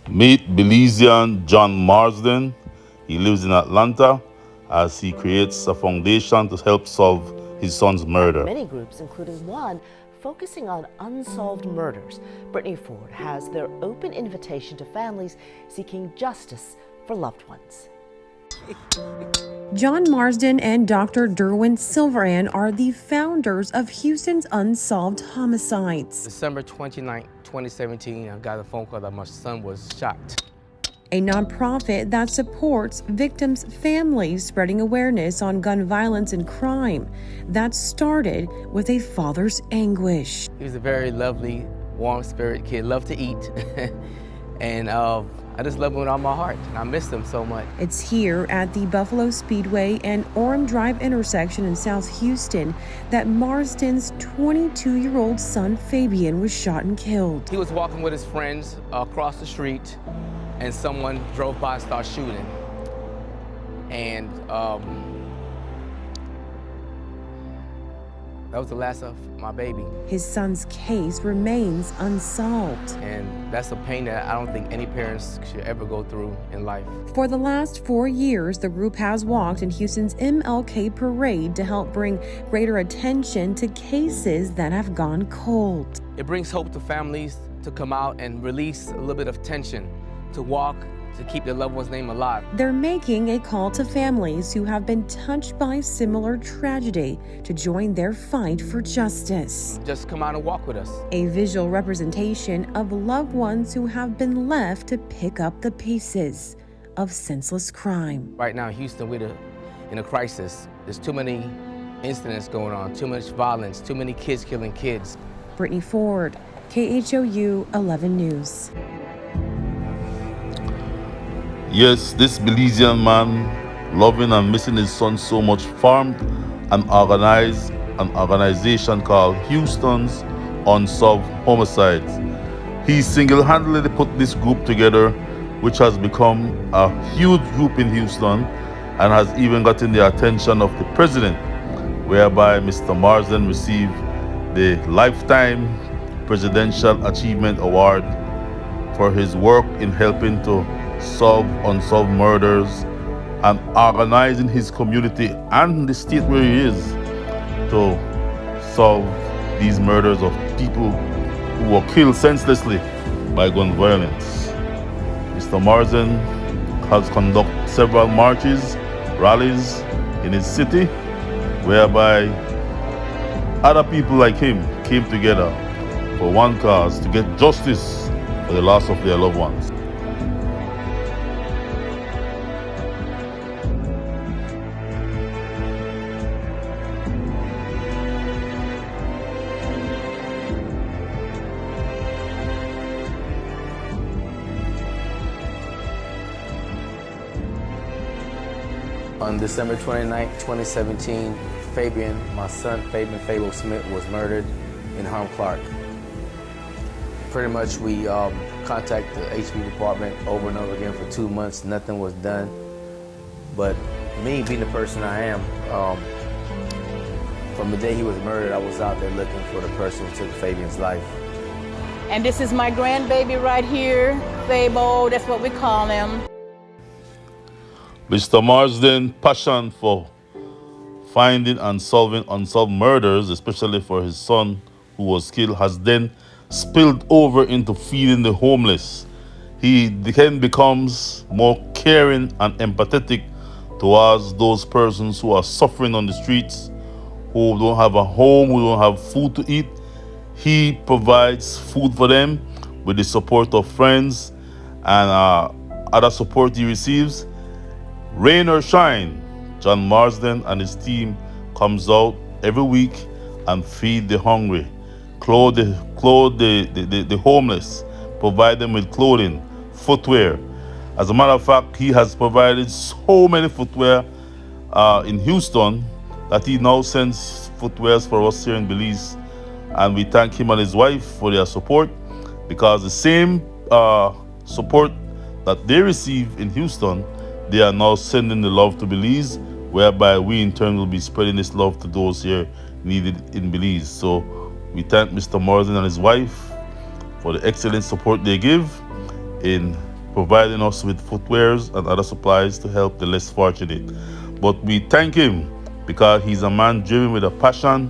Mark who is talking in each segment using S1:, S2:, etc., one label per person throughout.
S1: Meet Belizean John Marsden. He lives in Atlanta as he creates a foundation to help solve his son's murder.
S2: Many groups, including one focusing on unsolved murders. Brittany Ford has their open invitation to families seeking justice for loved ones.
S3: John Marsden and Dr. Derwin Silveran are the founders of Houston's Unsolved Homicides.
S4: December 29, 2017, I got a phone call that my son was shot.
S3: A nonprofit that supports victims' families, spreading awareness on gun violence and crime that started with a father's anguish.
S4: He was a very lovely, warm-spirited kid, loved to eat, and I just love him with all my heart, and I missed him so much.
S3: It's here at the Buffalo Speedway and Orem Drive intersection in South Houston that Marsden's 22-year-old son Fabian was shot and killed.
S4: He was walking with his friends across the street, and someone drove by and started shooting. And that was the last of my baby.
S3: His son's case remains unsolved.
S4: And that's a pain that I don't think any parents should ever go through in life.
S3: For the last 4 years, the group has walked in Houston's MLK parade to help bring greater attention to cases that have gone cold.
S4: It brings hope to families to come out and release a little bit of tension, to walk, to keep their loved one's name alive.
S3: They're making a call to families who have been touched by similar tragedy to join their fight for justice.
S4: Just come out and walk with us.
S3: A visual representation of loved ones who have been left to pick up the pieces of senseless crime.
S4: Right now in Houston, we're in a crisis. There's too many incidents going on, too much violence, too many kids killing kids.
S3: Brittany Ford, KHOU 11 News.
S1: Yes, this Belizean man, loving and missing his son so much, formed and organized an organization called Houston's Unsolved Homicides. He single-handedly put this group together, which has become a huge group in Houston and has even gotten the attention of the president, whereby Mr. Marsden received the Lifetime Presidential Achievement Award for his work in helping to solve unsolved murders and organizing his community and the state where he is to solve these murders of people who were killed senselessly by gun violence. Mr. Marsden has conducted several marches, rallies in his city, whereby other people like him came together for one cause, to get justice for the loss of their loved ones.
S4: On December 29, 2017, my son Fabian Fable Smith was murdered in Harlem Clark. Pretty much we contacted the HB department over and over again for 2 months. Nothing was done. But me being the person I am, from the day he was murdered, I was out there looking for the person who took Fabian's life.
S5: And this is my grandbaby right here, Fabo, that's what we call him.
S1: Mr. Marsden's passion for finding and solving unsolved murders, especially for his son who was killed, has then spilled over into feeding the homeless. He then becomes more caring and empathetic towards those persons who are suffering on the streets, who don't have a home, who don't have food to eat. He provides food for them with the support of friends and other support he receives. Rain or shine, John Marsden and his team comes out every week and feed the hungry, clothe the homeless, provide them with clothing, footwear. As a matter of fact, he has provided so many footwear in Houston that he now sends footwears for us here in Belize. And we thank him and his wife for their support, because the same support that they receive in Houston, they are now sending the love to Belize, whereby we in turn will be spreading this love to those here needed in Belize. So we thank Mr. Marsden and his wife for the excellent support they give in providing us with footwears and other supplies to help the less fortunate. But we thank him because he's a man driven with a passion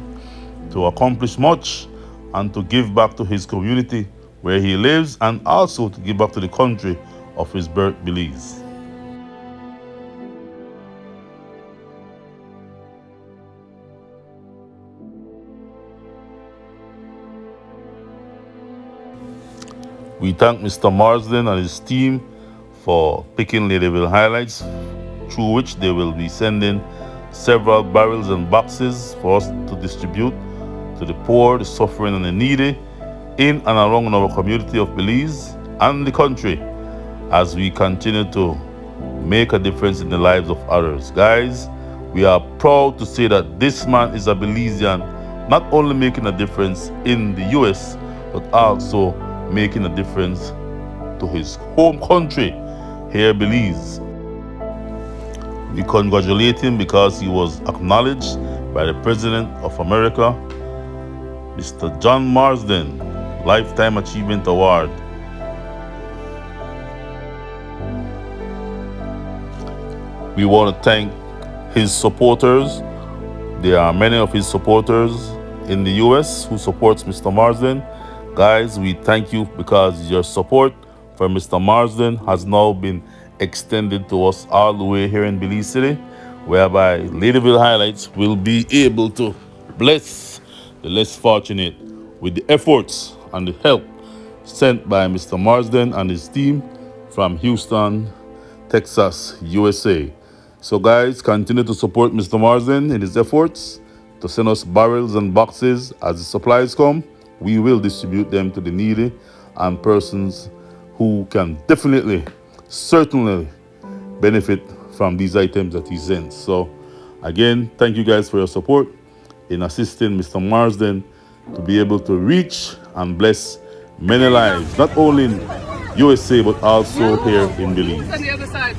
S1: to accomplish much and to give back to his community where he lives, and also to give back to the country of his birth, Belize. We thank Mr. Marsden and his team for picking Ladyville highlights, through which they will be sending several barrels and boxes for us to distribute to the poor, the suffering, and the needy in and around our community of Belize and the country, as we continue to make a difference in the lives of others. Guys, we are proud to say that this man is a Belizean, not only making a difference in the US, but also making a difference to his home country here, Belize. We congratulate him because he was acknowledged by the President of America, Mr. John Marsden, Lifetime Achievement Award. We want to thank his supporters. There are many of his supporters in the US who supports Mr. Marsden. Guys, we thank you because your support for Mr. Marsden has now been extended to us all the way here in Belize City, whereby Ladyville Highlights will be able to bless the less fortunate with the efforts and the help sent by Mr. Marsden and his team from Houston, Texas, USA. So guys, continue to support Mr. Marsden in his efforts to send us barrels and boxes. As the supplies come, we will distribute them to the needy and persons who can definitely, certainly benefit from these items that he sends. So again, thank you guys for your support in assisting Mr. Marsden to be able to reach and bless many lives, not only in USA, but also here in Belize.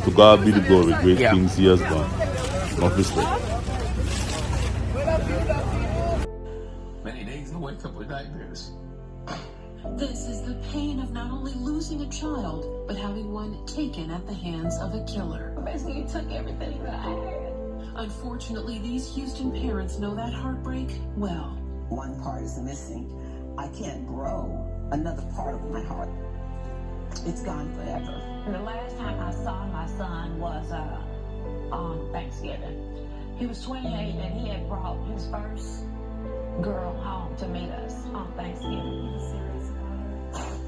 S1: To God be the glory, great things he has done. Enough respect.
S6: Many days I wake up with nightmares.
S7: This is the pain of not only losing a child, but having one taken at the hands of a killer.
S8: Basically, he took everything that I had.
S7: Unfortunately, these Houston parents know that heartbreak well.
S9: One part is missing. I can't grow another part of my heart. It's gone forever.
S8: And the last time I saw my son was on Thanksgiving. He was 28 and he had brought his first girl home to meet us on Thanksgiving. He was serious about her.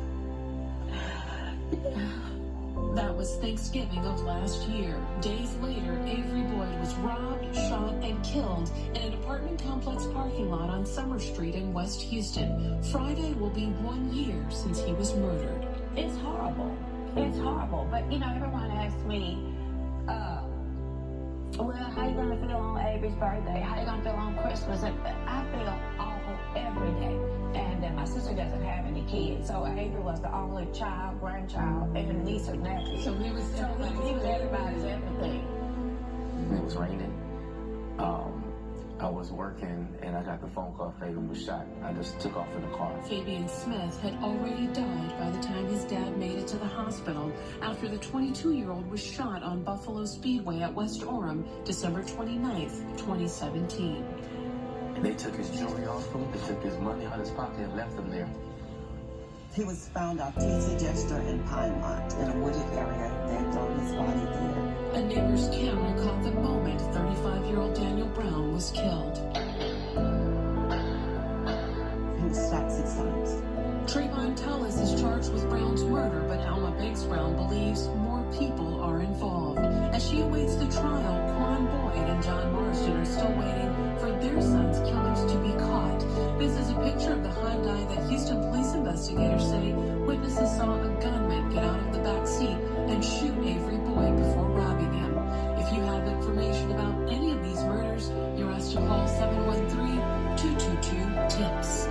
S7: That was Thanksgiving of last year. Days later, Avery Boyd was robbed, shot, and killed in an apartment complex parking lot on Summer Street in West Houston. Friday will be 1 year since he was murdered.
S8: It's horrible. It's horrible. But, you know, everyone asks me, well, how you going to feel on Avery's birthday? How you going to feel on Christmas? And I feel awful every day. And my sister doesn't have any kids, so Avery was the only child, grandchild, and niece or nephew.
S7: So he was
S8: everybody's everything.
S6: It was raining. I was working and I got the phone call Fabian was shot. I just took off in the car.
S7: Fabian Smith had already died by the time his dad made it to the hospital after the 22-year-old was shot on Buffalo Speedway at West Orem, December 29th, 2017.
S6: And they took his jewelry off him, they took his money out of his pocket and left him there.
S9: He was found off TC Jester in Pinemont in a wooded area. They had thrown his body there.
S7: A neighbor's camera caught the moment 35-year-old Daniel Brown was killed.
S9: He was shot 6 times.
S7: Trayvon Tullis is charged with Brown's murder, but Alma Banks Brown believes more people are involved. As she awaits the trial, Quan Boyd and John Marsden are still waiting for their son's killers to be caught. This is a picture of the Hyundai that Houston police investigators say witnesses saw a gunman get out of the back seat and shoot Avery Boyd before robbing him. If you have information about any of these murders, you're asked to call 713-222-TIPS.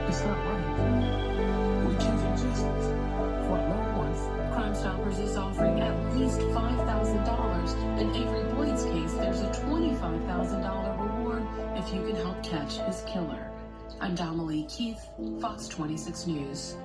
S6: It's not right. We choose justice for our loved ones.
S7: Crime Stoppers is offering at least $5,000. In Avery Boyd's case, there's a $25,000 reward if you can help catch his killer. I'm Damalie Keith, Fox 26 News.